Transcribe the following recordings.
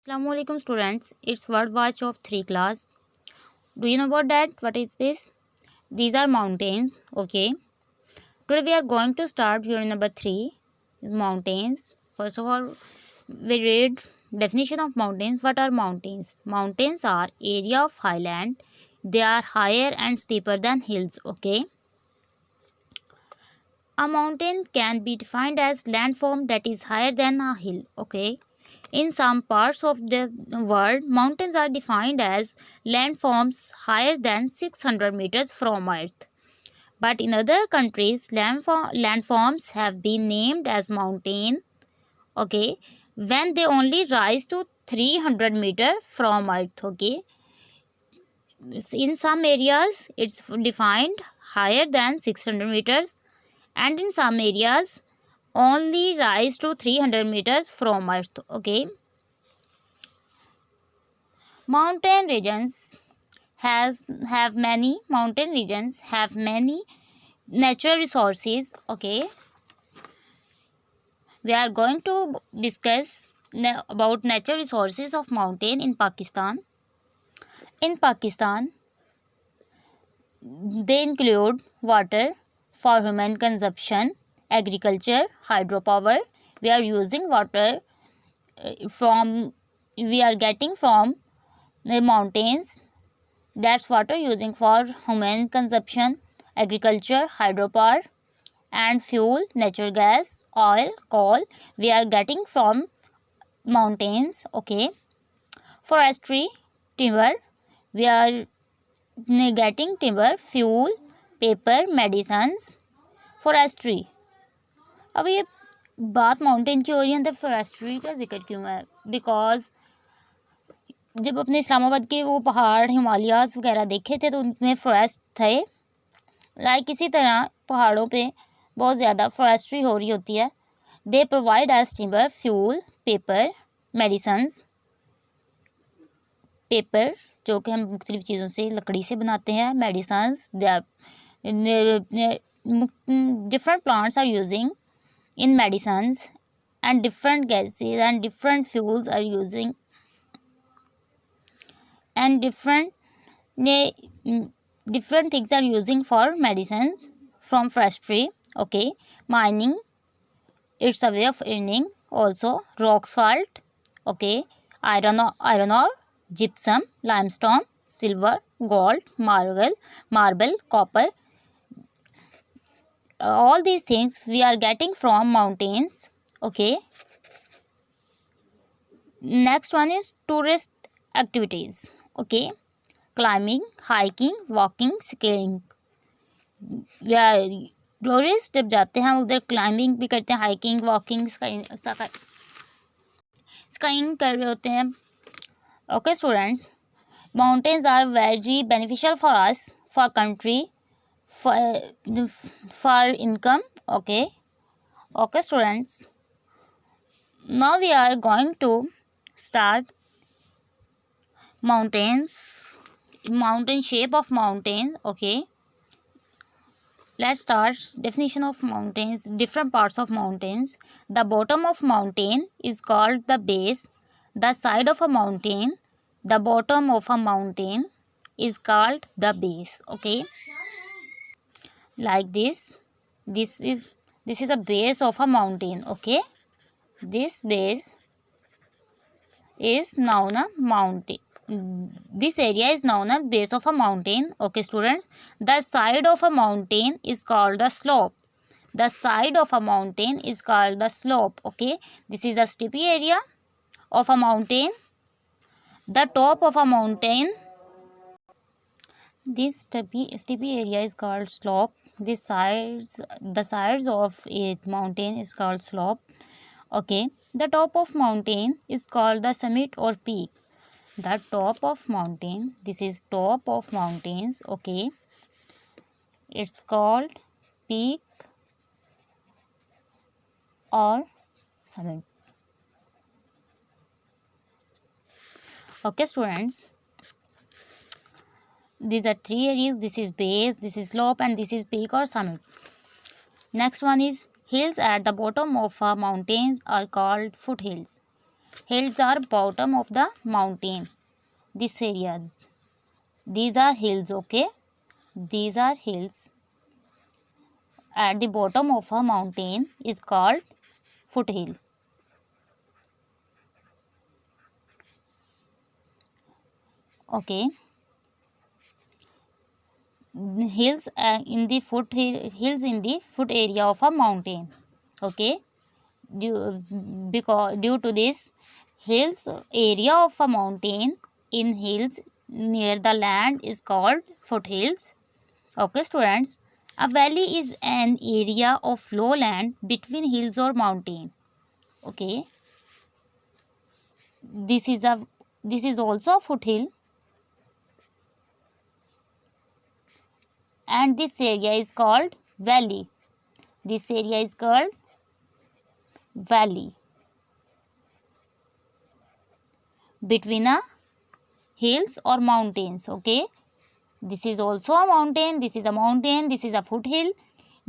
Assalamualaikum students, it's Word Watch of 3 class. Do you know about that? What is this? These are mountains, okay. Today we are going to start unit number 3, mountains. First of all, we read definition of mountains. What are mountains? Mountains are area of highland. They are higher and steeper than hills, okay. A mountain can be defined as landform that is higher than a hill, okay. In some parts of the world, mountains are defined as landforms higher than 600 meters from Earth. But in other countries, landforms have been named as mountain, okay, when they only rise to 300 meters from Earth, okay. In some areas, it's defined higher than 600 meters, and in some areas, only rise to 300 meters from Earth, okay. Mountain regions have many natural resources, okay. We are going to discuss about natural resources of mountain in Pakistan. In Pakistan, they include water for human consumption, agriculture, hydropower. We are using water from we are getting from the mountains. That's water using for human consumption, agriculture, hydropower, and fuel, natural gas, oil, coal. We are getting from mountains, okay. Forestry, timber. We are getting timber, fuel, paper, medicines. Forestry. अब ये बात mountain की हो रही है तो forestry का जिक्र क्यों है? बिकॉज जब अपने इस्लामाबाद के वो पहाड़ हिमालयाज़ वगैरह देखे थे तो उनमें फॉरेस्ट थे। लाइक इसी तरह पहाड़ों पे बहुत ज़्यादा फॉरेस्ट्री हो रही होती है। They provide as timber, fuel, paper, medicines. Paper जो कि हम मुख्तलिफ़ चीज़ों से लकड़ी से बनाते हैं। Medicines they are different plants are using in medicines, and different gases and different fuels are using, and different things are using for medicines from forestry, okay. Mining, it's a way of earning. Also rock salt, okay. Iron ore, gypsum, limestone, silver, gold, marble, copper. All these things we are getting from mountains, okay. Next one is tourist activities, okay. Climbing, hiking, walking, skiing. Tourist जब जाते हैं उधर climbing भी करते हैं, hiking, walking, skiing कर रहे होते हैं, okay students. Mountains are very beneficial for us, for country, for income, okay. Okay students, now we are going to start mountain shape of mountain, okay. Let's start definition of mountains. Different parts of mountains. The bottom of mountain is called the base. The side of a mountain, the bottom of a mountain is called the base, okay. Like this is a base of a mountain, okay. This base is known a mountain. This area is known a base of a mountain, okay students. The side of a mountain is called the slope. The side of a mountain is called the slope, okay. This is a steepy area of a mountain. The top of a mountain, this steepy area is called slope. The sides of a mountain is called slope, okay. The top of mountain is called the summit or peak. The top of mountain, this is top of mountains, okay. It's called peak or summit, okay students. These are three areas. This is base, this is slope, and this is peak or summit. Next one is hills. At the bottom of mountains are called foothills. Hills are bottom of the mountain. This area. These are hills, okay? These are hills. At the bottom of a mountain is called foothill. Okay. Hills in the hills in the foot area of a mountain. Okay. Due to this, hills area of a mountain in hills near the land is called foothills. Okay, students. A valley is an area of lowland between hills or mountain. Okay. This is also a foothill. And this area is called valley. This area is called valley. Between a hills or mountains. Okay. This is also a mountain. This is a mountain. This is a foothill.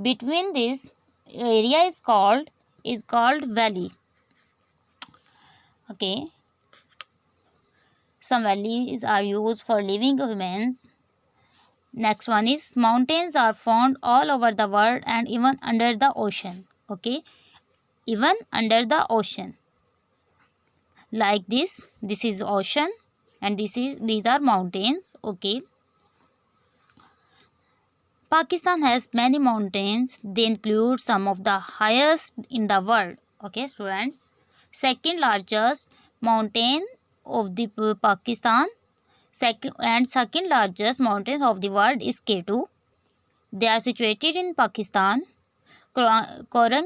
Between this area is called valley. Okay. Some valleys are used for living humans. Next one is mountains are found all over the world and even under the ocean. Okay. Even under the ocean. Like this is ocean and these are mountains. Okay. Pakistan has many mountains. They include some of the highest in the world. Okay, students. Second largest mountain of the Pakistan. Second largest mountain of the world is K2. They are situated in Pakistan. Korang.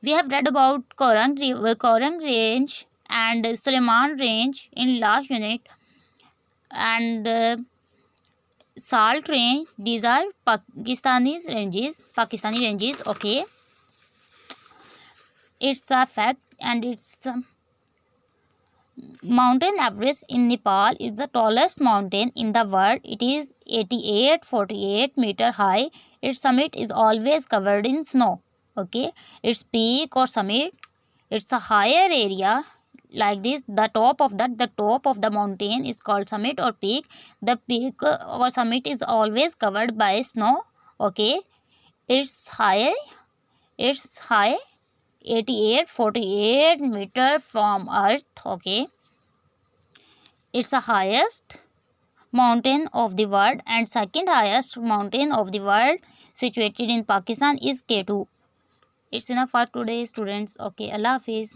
We have read about Korang Range and Suleiman Range in last unit. And Salt Range. These are Pakistani ranges. Okay. It's a fact, and it's Mountain Everest in Nepal is the tallest mountain in the world. It is 88.48 meter high. Its summit is always covered in snow. Okay. Its peak or summit, it's a higher area like this. The top of the mountain is called summit or peak. The peak or summit is always covered by snow. Okay. It's high 88.48 meter from earth. Okay. It's the highest mountain of the world, and second highest mountain of the world situated in Pakistan is K2. It's enough for today, students. Okay, Allah Hafiz.